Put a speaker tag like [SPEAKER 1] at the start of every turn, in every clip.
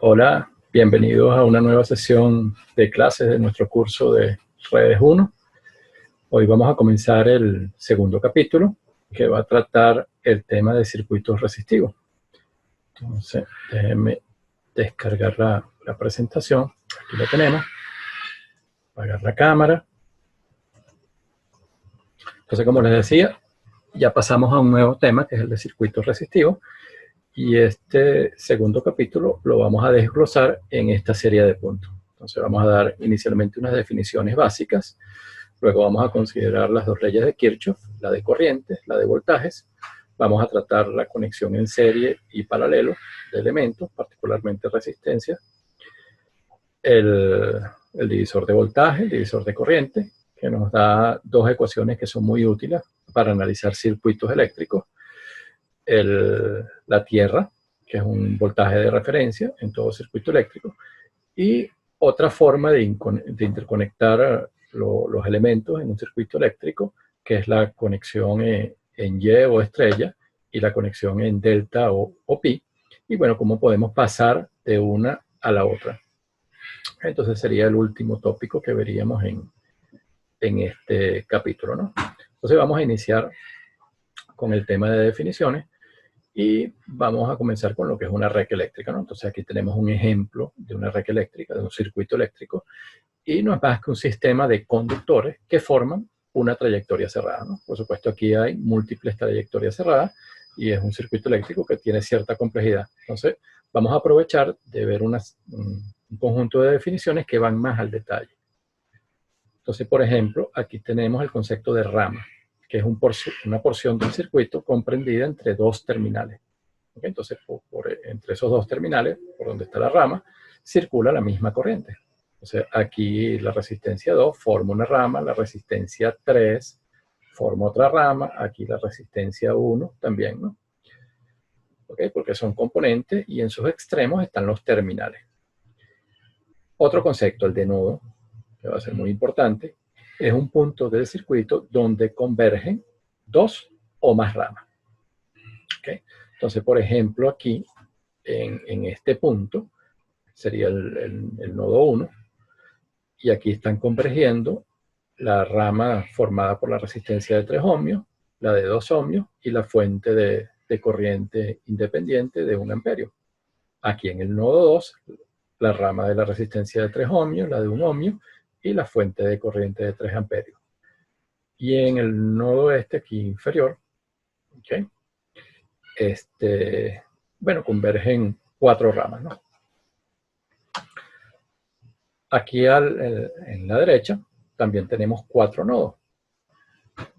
[SPEAKER 1] Hola, bienvenidos a una nueva sesión de clases de nuestro curso de Redes 1. Hoy vamos a comenzar el segundo capítulo, que va a tratar el tema de circuitos resistivos. Entonces, déjenme descargar la presentación. Aquí la tenemos. Apagar la cámara. Entonces, como les decía, ya pasamos a un nuevo tema, que es el de circuitos resistivos. Y este segundo capítulo lo vamos a desglosar en esta serie de puntos. Entonces vamos a dar inicialmente unas definiciones básicas, luego vamos a considerar las dos leyes de Kirchhoff, la de corrientes, la de voltajes. Vamos a tratar la conexión en serie y paralelo de elementos, particularmente resistencia, el divisor de voltaje, el divisor de corriente, que nos da dos ecuaciones que son muy útiles para analizar circuitos eléctricos. La tierra, que es un voltaje de referencia en todo circuito eléctrico, y otra forma de interconectar los elementos en un circuito eléctrico, que es la conexión en Y o estrella y la conexión en delta o pi, y bueno, cómo podemos pasar de una a la otra. Entonces sería el último tópico que veríamos en este capítulo, ¿no? Entonces vamos a iniciar con el tema de definiciones. Y vamos a comenzar con lo que es una red eléctrica, ¿no? Entonces aquí tenemos un ejemplo de una red eléctrica, de un circuito eléctrico, y no es más que un sistema de conductores que forman una trayectoria cerrada, ¿no? Por supuesto, aquí hay múltiples trayectorias cerradas y es un circuito eléctrico que tiene cierta complejidad. Entonces, vamos a aprovechar de ver un conjunto de definiciones que van más al detalle. Entonces, por ejemplo, aquí tenemos el concepto de rama, que es una porción del circuito comprendida entre dos terminales. ¿Okay? Entonces, entre esos dos terminales, por donde está la rama, circula la misma corriente. Entonces, aquí la resistencia 2 forma una rama, la resistencia 3 forma otra rama, aquí la resistencia 1 también, ¿no? ¿Okay? Porque son componentes y en sus extremos están los terminales. Otro concepto, el de nodo, que va a ser muy importante, es un punto del circuito donde convergen dos o más ramas. ¿Okay? Entonces, por ejemplo, aquí, en este punto, sería el nodo 1, y aquí están convergiendo la rama formada por la resistencia de 3 ohmios, la de 2 ohmios y la fuente de corriente independiente de 1 amperio. Aquí en el nodo 2, la rama de la resistencia de 3 ohmios, la de 1 ohmio, y la fuente de corriente de 3 amperios. Y en el nodo aquí inferior, ¿okay? Bueno, convergen 4 ramas, ¿no? Aquí en la derecha también tenemos 4 nodos.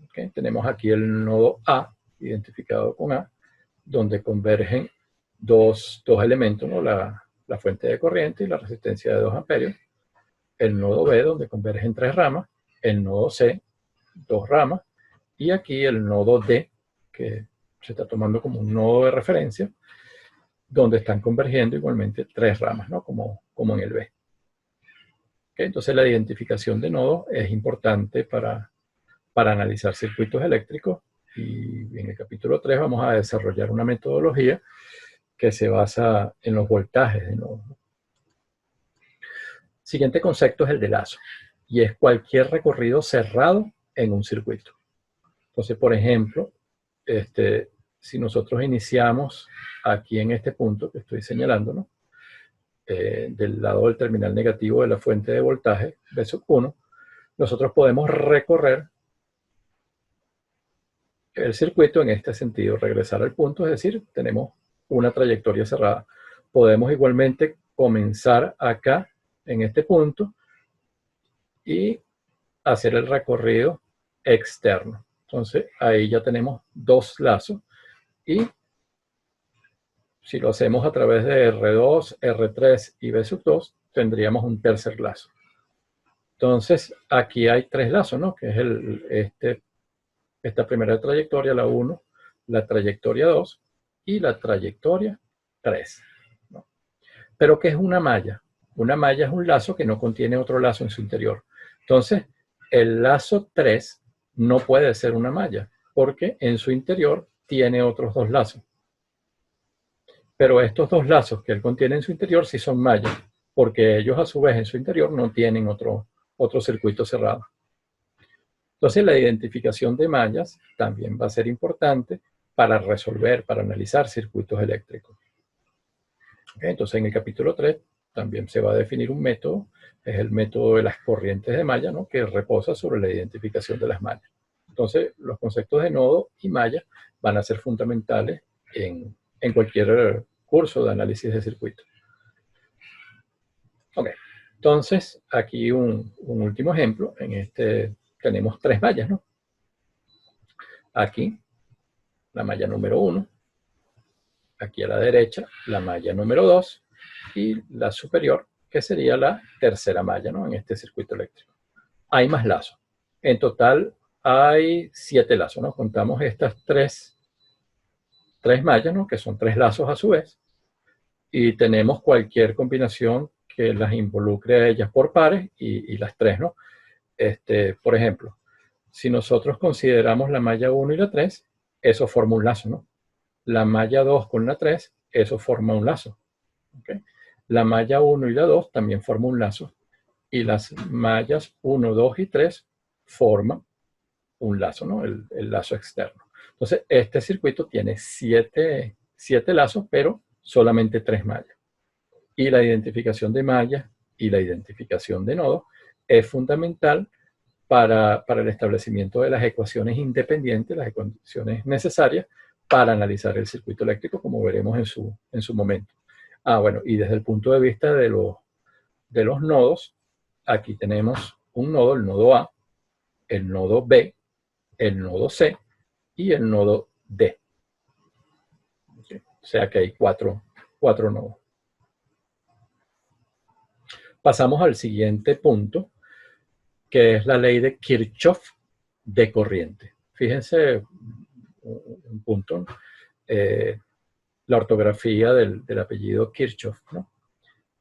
[SPEAKER 1] ¿Okay? Tenemos aquí el nodo A, identificado con A, donde convergen dos elementos, ¿no? La fuente de corriente y la resistencia de 2 amperios. El nodo B, donde convergen 3 ramas. El nodo C, 2 ramas. Y aquí el nodo D, que se está tomando como un nodo de referencia, donde están convergiendo igualmente 3 ramas, ¿no? Como en el B. ¿Okay? Entonces la identificación de nodos es importante para analizar circuitos eléctricos, y en el capítulo 3 vamos a desarrollar una metodología que se basa en los voltajes de nodos. Siguiente concepto es el de lazo, y es cualquier recorrido cerrado en un circuito. Entonces, por ejemplo, si nosotros iniciamos aquí en este punto que estoy señalando, ¿no? Del lado del terminal negativo de la fuente de voltaje, V sub 1, nosotros podemos recorrer el circuito en este sentido, regresar al punto, es decir, tenemos una trayectoria cerrada. Podemos igualmente comenzar acá, en este punto, y hacer el recorrido externo. Entonces, ahí ya tenemos dos lazos, y si lo hacemos a través de R2, R3 y V sub 2, tendríamos un tercer lazo. Entonces, aquí hay 3 lazos, ¿no? Que es esta primera trayectoria, la 1, la trayectoria 2 y la trayectoria 3, ¿no? Pero ¿qué es una malla? Una malla es un lazo que no contiene otro lazo en su interior. Entonces, el lazo 3 no puede ser una malla, porque en su interior tiene otros 2 lazos. Pero estos dos lazos que él contiene en su interior sí son mallas, porque ellos a su vez en su interior no tienen otro circuito cerrado. Entonces la identificación de mallas también va a ser importante para resolver, para analizar circuitos eléctricos. ¿Okay? Entonces en el capítulo 3 también se va a definir un método, es el método de las corrientes de malla, ¿no? Que reposa sobre la identificación de las mallas. Entonces los conceptos de nodo y malla van a ser fundamentales en cualquier curso de análisis de circuitos. Ok, entonces aquí un último ejemplo. En este tenemos 3 mallas, ¿no? Aquí la malla número 1, aquí a la derecha la malla número 2 y la superior, que sería la tercera malla, ¿no? En este circuito eléctrico. Hay más lazos. En total hay 7 lazos, ¿no? Contamos estas 3 mallas, ¿no? Que son 3 lazos a su vez. Y tenemos cualquier combinación que las involucre a ellas por pares y las 3, ¿no? Por ejemplo, si nosotros consideramos la malla 1 y la 3, eso forma un lazo, ¿no? La malla 2 con la 3, eso forma un lazo. ¿Okay? La malla 1 y la 2 también forman un lazo. Y las mallas 1, 2 y 3 forman un lazo, ¿no? El lazo externo. Entonces, este circuito tiene 7 lazos, pero solamente 3 mallas. Y la identificación de mallas y la identificación de nodos es fundamental para el establecimiento de las ecuaciones independientes, las ecuaciones necesarias para analizar el circuito eléctrico, como veremos en su momento. Bueno, y desde el punto de vista de los nodos, aquí tenemos un nodo, el nodo A, el nodo B, el nodo C y el nodo D. ¿Okay? O sea que hay cuatro nodos. Pasamos al siguiente punto, que es la ley de Kirchhoff de corriente. Fíjense un punto, la ortografía del apellido Kirchhoff, ¿no?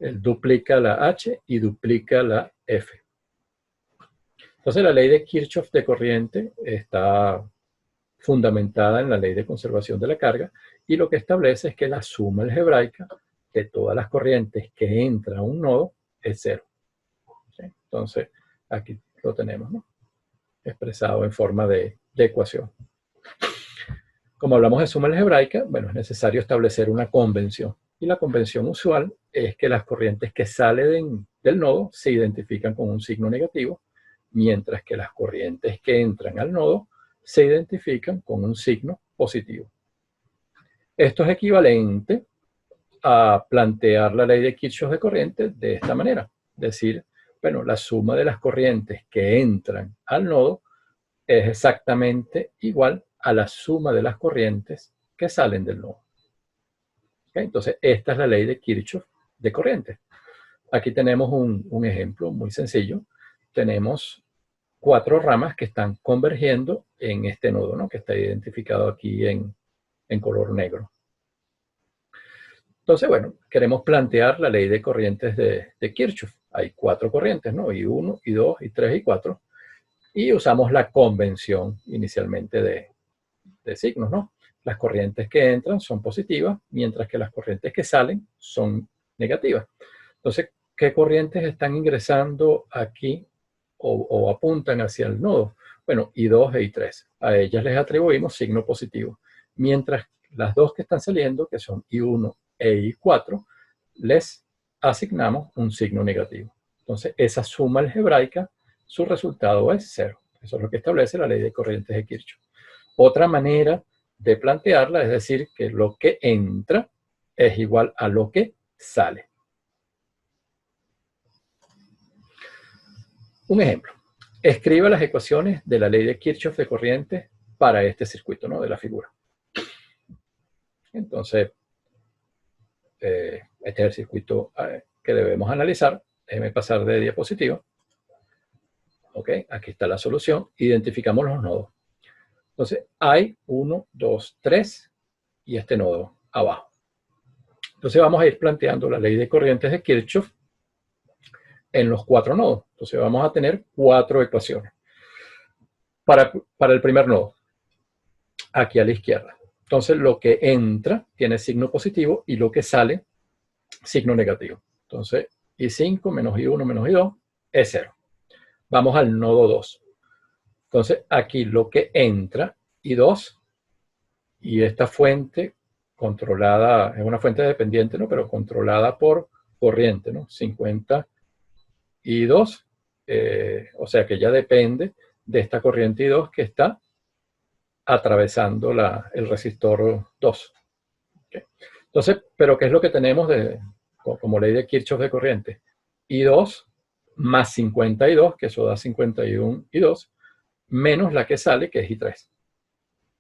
[SPEAKER 1] Él duplica la H y duplica la F. Entonces la ley de Kirchhoff de corriente está fundamentada en la ley de conservación de la carga y lo que establece es que la suma algebraica de todas las corrientes que entran a un nodo es 0. ¿Sí? Entonces aquí lo tenemos, ¿no? Expresado en forma de ecuación. Como hablamos de suma algebraica, bueno, es necesario establecer una convención. Y la convención usual es que las corrientes que salen del nodo se identifican con un signo negativo, mientras que las corrientes que entran al nodo se identifican con un signo positivo. Esto es equivalente a plantear la ley de Kirchhoff de corriente de esta manera. Decir, bueno, la suma de las corrientes que entran al nodo es exactamente igual a la suma de las corrientes que salen del nodo. ¿Okay? Entonces, esta es la ley de Kirchhoff de corriente. Aquí tenemos un ejemplo muy sencillo. Tenemos 4 ramas que están convergiendo en este nodo, ¿no? Que está identificado aquí en color negro. Entonces, bueno, queremos plantear la ley de corrientes de Kirchhoff. Hay 4 corrientes, ¿no? I1, I2, I3 y 4. Y usamos la convención inicialmente de signos, ¿no? Las corrientes que entran son positivas, mientras que las corrientes que salen son negativas. Entonces, ¿qué corrientes están ingresando aquí o apuntan hacia el nodo? Bueno, I2 e I3. A ellas les atribuimos signo positivo. Mientras las dos que están saliendo, que son I1 e I4, les asignamos un signo negativo. Entonces, esa suma algebraica, su resultado es 0. Eso es lo que establece la ley de corrientes de Kirchhoff. Otra manera de plantearla es decir que lo que entra es igual a lo que sale. Un ejemplo. Escriba las ecuaciones de la ley de Kirchhoff de corriente para este circuito, ¿no? De la figura. Entonces, este es el circuito que debemos analizar. Déjeme pasar de diapositiva. Ok, aquí está la solución. Identificamos los nodos. Entonces, hay 1, 2, 3 y este nodo abajo. Entonces, vamos a ir planteando la ley de corrientes de Kirchhoff en los 4 nodos. Entonces, vamos a tener 4 ecuaciones. Para el primer nodo, aquí a la izquierda. Entonces lo que entra tiene signo positivo y lo que sale signo negativo. Entonces I5 menos I1 menos I2 es 0. Vamos al nodo 2. Entonces aquí lo que entra I2 y esta fuente controlada, es una fuente dependiente, ¿no? Pero controlada por corriente, ¿no? 50 I2, o sea que ya depende de esta corriente I2 que está atravesando el resistor 2. ¿Okay? Entonces, ¿pero qué es lo que tenemos como ley de Kirchhoff de corriente? I2 más 50 I2, que eso da 51 I2, menos la que sale, que es I3.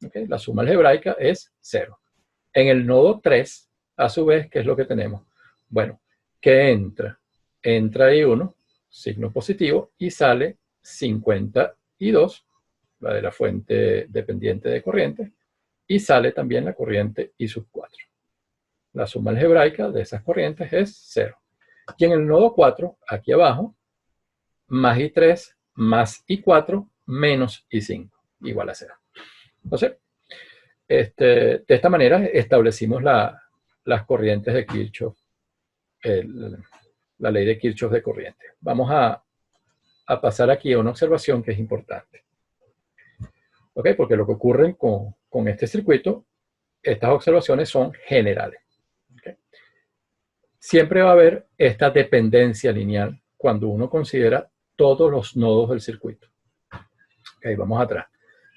[SPEAKER 1] ¿Okay? La suma algebraica es 0. En el nodo 3, a su vez, ¿qué es lo que tenemos? Bueno, ¿qué entra? Entra I1, signo positivo, y sale 50 I2, la de la fuente dependiente de corriente, y sale también la corriente I sub 4. La suma algebraica de esas corrientes es 0. Y en el nodo 4, aquí abajo, más I3 más I4 menos I5, igual a 0. Entonces, de esta manera establecimos las corrientes de Kirchhoff, la ley de Kirchhoff de corriente. Vamos a pasar aquí a una observación que es importante. ¿Ok? Porque lo que ocurre con este circuito, estas observaciones son generales. ¿Okay? Siempre va a haber esta dependencia lineal cuando uno considera todos los nodos del circuito. Ok, vamos atrás.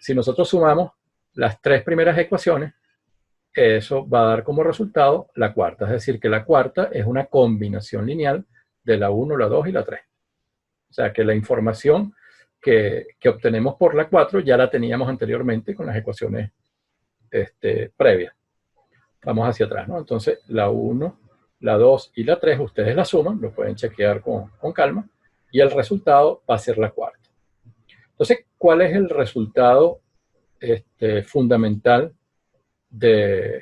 [SPEAKER 1] Si nosotros sumamos las tres primeras ecuaciones, eso va a dar como resultado la cuarta. Es decir, que la cuarta es una combinación lineal de la 1, la 2 y la 3. O sea, que la información que obtenemos por la 4 ya la teníamos anteriormente con las ecuaciones previas. Vamos hacia atrás, ¿no? Entonces, la 1, la 2 y la 3, ustedes la suman, lo pueden chequear con calma, y el resultado va a ser la cuarta. Entonces, ¿cuál es el resultado fundamental de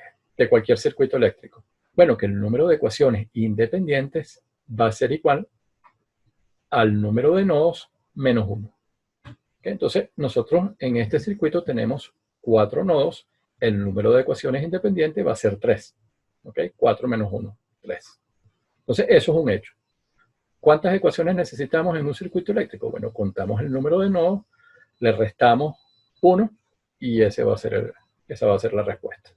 [SPEAKER 1] cualquier circuito eléctrico? Bueno, que el número de ecuaciones independientes va a ser igual al número de nodos menos 1. ¿Okay? Entonces, nosotros en este circuito tenemos 4 nodos. El número de ecuaciones independientes va a ser 3. ¿Okay? 4 menos 1, 3. Entonces, eso es un hecho. ¿Cuántas ecuaciones necesitamos en un circuito eléctrico? Bueno, contamos el número de nodos, le restamos 1 y esa va a ser la respuesta.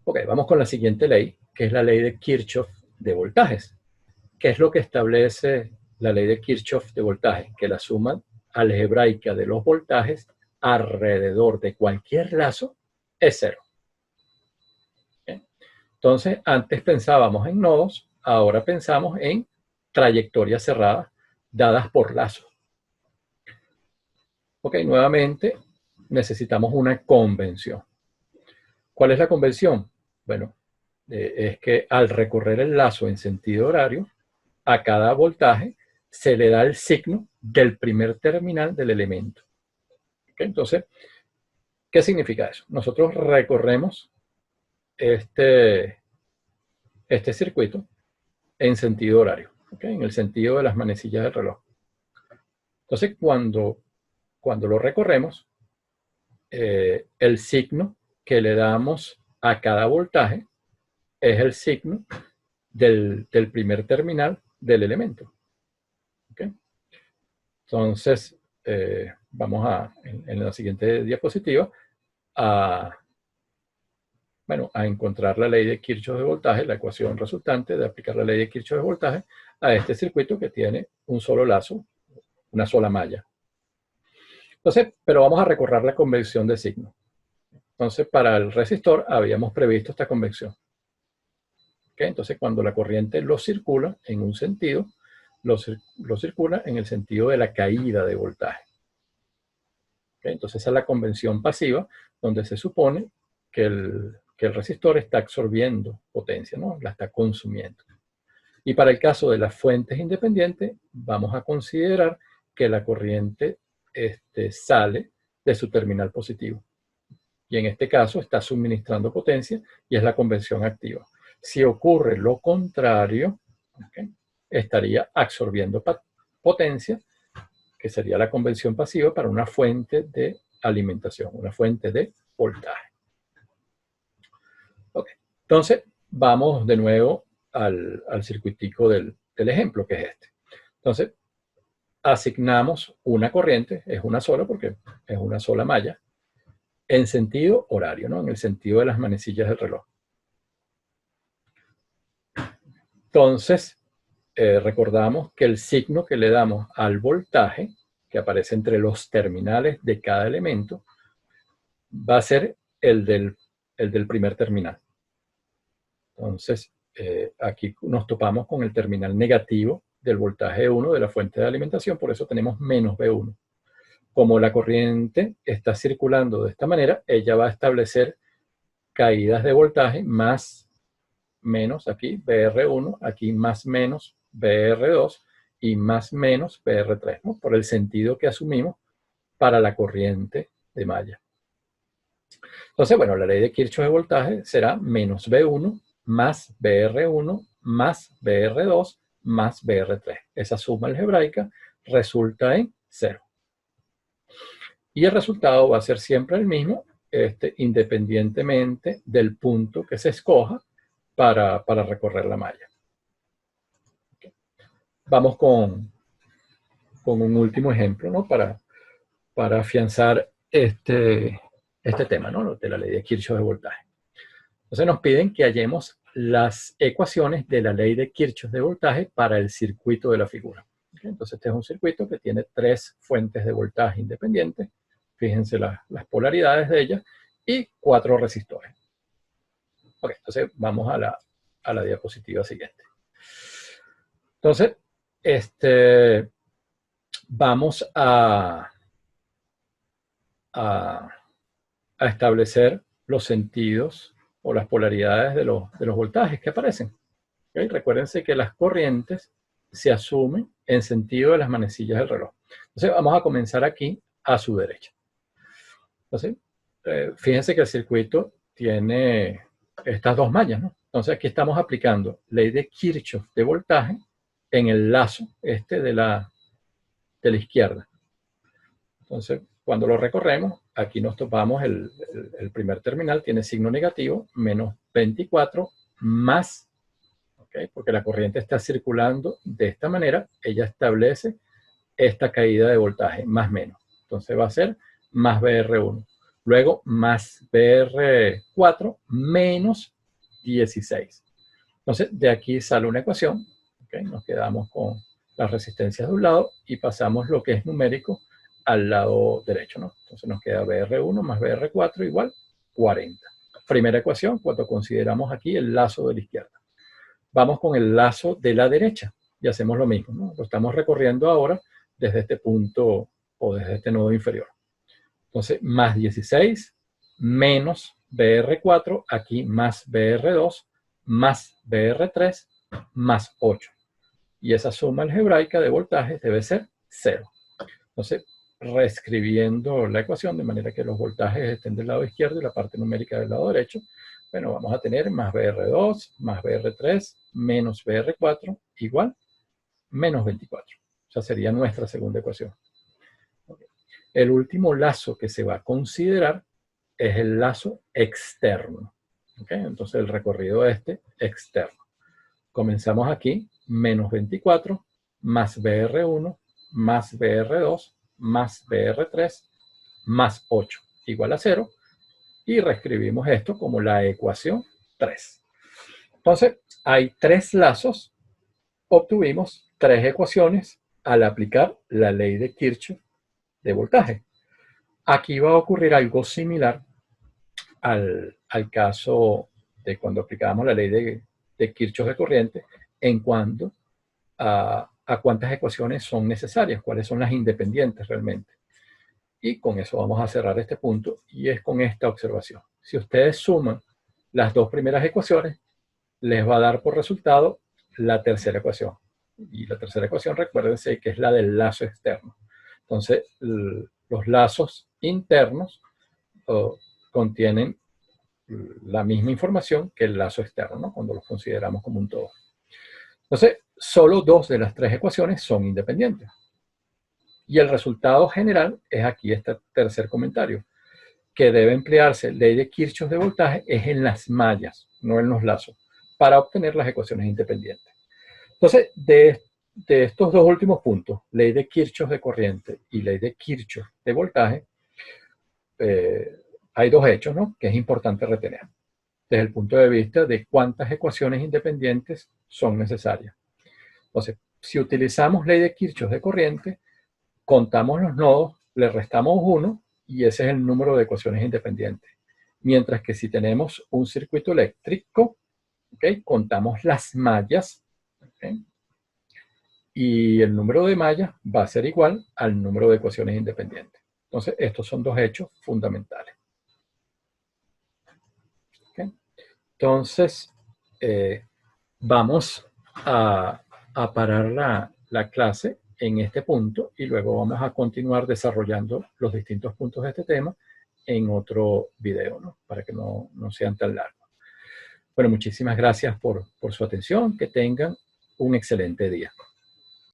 [SPEAKER 1] Ok, vamos con la siguiente ley, que es la ley de Kirchhoff de voltajes. ¿Qué es lo que establece la ley de Kirchhoff de voltaje? Que la suma algebraica de los voltajes alrededor de cualquier lazo es 0. ¿Okay? Entonces, antes pensábamos en nodos, ahora pensamos en trayectorias cerradas dadas por lazos. Ok, nuevamente necesitamos una convención. ¿Cuál es la convención? Bueno, es que al recorrer el lazo en sentido horario, a cada voltaje se le da el signo del primer terminal del elemento. ¿Okay? Entonces, ¿qué significa eso? Nosotros recorremos este circuito en sentido horario, ¿okay? En el sentido de las manecillas del reloj. Entonces, cuando lo recorremos, el signo que le damos a cada voltaje es el signo del primer terminal del elemento. ¿Okay? Entonces, vamos en la siguiente diapositiva a encontrar la ley de Kirchhoff de voltaje, la ecuación resultante de aplicar la ley de Kirchhoff de voltaje a este circuito que tiene un solo lazo, una sola malla. Entonces, pero vamos a recorrer la convención de signo. Entonces, para el resistor habíamos previsto esta convención. ¿Okay? Entonces, cuando la corriente lo circula en un sentido, lo circula en el sentido de la caída de voltaje. ¿Okay? Entonces, esa es la convención pasiva, donde se supone que el resistor está absorbiendo potencia, ¿no? La está consumiendo. Y para el caso de las fuentes independientes, vamos a considerar que la corriente sale de su terminal positivo. Y en este caso está suministrando potencia y es la convención activa. Si ocurre lo contrario, ¿okay? Estaría absorbiendo potencia, que sería la convención pasiva para una fuente de alimentación, una fuente de voltaje. Ok, entonces vamos de nuevo al circuitico del ejemplo, que es este. Entonces, asignamos una corriente, es una sola porque es una sola malla, en sentido horario, ¿no? En el sentido de las manecillas del reloj. Entonces, recordamos que el signo que le damos al voltaje, que aparece entre los terminales de cada elemento, va a ser el del primer terminal. Entonces, aquí nos topamos con el terminal negativo del voltaje 1 de la fuente de alimentación, por eso tenemos menos V1. Como la corriente está circulando de esta manera, ella va a establecer caídas de voltaje más menos aquí VR1, aquí más menos VR2 y más menos VR3, ¿no? Por el sentido que asumimos para la corriente de malla. Entonces, bueno, la ley de Kirchhoff de voltaje será menos V1 más VR1 más VR2 más VR3. Esa suma algebraica resulta en 0. Y el resultado va a ser siempre el mismo, independientemente del punto que se escoja para recorrer la malla. Vamos con un último ejemplo, ¿no? Para afianzar este tema, ¿no? De la ley de Kirchhoff de voltaje. Entonces nos piden que hallemos las ecuaciones de la ley de Kirchhoff de voltaje para el circuito de la figura. ¿Okay? Entonces este es un circuito que tiene 3 fuentes de voltaje independientes. Fíjense las polaridades de ellas y 4 resistores. Ok, entonces vamos a la diapositiva siguiente. Entonces, vamos a establecer los sentidos o las polaridades de los voltajes que aparecen. ¿Okay? Recuérdense que las corrientes se asumen en sentido de las manecillas del reloj. Entonces vamos a comenzar aquí a su derecha. Entonces, fíjense que el circuito tiene estas 2 mallas, ¿no? Entonces aquí estamos aplicando ley de Kirchhoff de voltaje en el lazo de la izquierda. Entonces, cuando lo recorremos, aquí nos topamos el primer terminal, tiene signo negativo, menos 24 más, ¿okay? Porque la corriente está circulando de esta manera, ella establece esta caída de voltaje, más menos. Entonces va a ser más VR1. Luego más VR4 menos 16. Entonces de aquí sale una ecuación. ¿Okay? Nos quedamos con las resistencias de un lado y pasamos lo que es numérico al lado derecho, ¿no? Entonces nos queda VR1 más VR4 igual 40. Primera ecuación cuando consideramos aquí el lazo de la izquierda. Vamos con el lazo de la derecha y hacemos lo mismo, ¿no? Lo estamos recorriendo ahora desde este punto o desde este nodo inferior. Entonces, más 16 menos VR4, aquí más VR2, más VR3, más 8. Y esa suma algebraica de voltajes debe ser 0. Entonces, reescribiendo la ecuación de manera que los voltajes estén del lado izquierdo y la parte numérica del lado derecho, bueno, vamos a tener más VR2, más VR3, menos VR4, igual, menos 24. O sea, sería nuestra segunda ecuación. Okay. El último lazo que se va a considerar es el lazo externo. ¿Okay? Entonces, el recorrido externo. Comenzamos aquí, menos 24, más VR1, más VR2, más VR3, más 8, igual a 0. Y reescribimos esto como la ecuación 3. Entonces, hay 3 lazos. Obtuvimos 3 ecuaciones al aplicar la ley de Kirchhoff de voltaje. Aquí va a ocurrir algo similar al caso de cuando aplicábamos la ley de Kirchhoff de corriente en cuanto a cuántas ecuaciones son necesarias, cuáles son las independientes realmente. Y con eso vamos a cerrar este punto y es con esta observación. Si ustedes suman las 2 primeras ecuaciones, les va a dar por resultado la tercera ecuación. Y la tercera ecuación, recuérdense que es la del lazo externo. Entonces, los lazos internos contienen la misma información que el lazo externo, ¿no? Cuando los consideramos como un todo. Entonces, solo 2 de las 3 ecuaciones son independientes. Y el resultado general es aquí este tercer comentario, que debe emplearse ley de Kirchhoff de voltaje es en las mallas, no en los lazos, para obtener las ecuaciones independientes. Entonces, de estos dos últimos puntos, ley de Kirchhoff de corriente y ley de Kirchhoff de voltaje, hay dos hechos, ¿no?, que es importante retener desde el punto de vista de cuántas ecuaciones independientes son necesarias. Entonces, si utilizamos ley de Kirchhoff de corriente, contamos los nodos, le restamos 1 y ese es el número de ecuaciones independientes. Mientras que si tenemos un circuito eléctrico, ¿okay?, contamos las mallas, ¿okay?, y el número de mallas va a ser igual al número de ecuaciones independientes. Entonces, estos son dos hechos fundamentales. ¿Okay? Entonces, vamos a parar la clase en este punto y luego vamos a continuar desarrollando los distintos puntos de este tema en otro video, ¿no?, para que no sean tan largos. Bueno, muchísimas gracias por su atención. Que tengan un excelente día.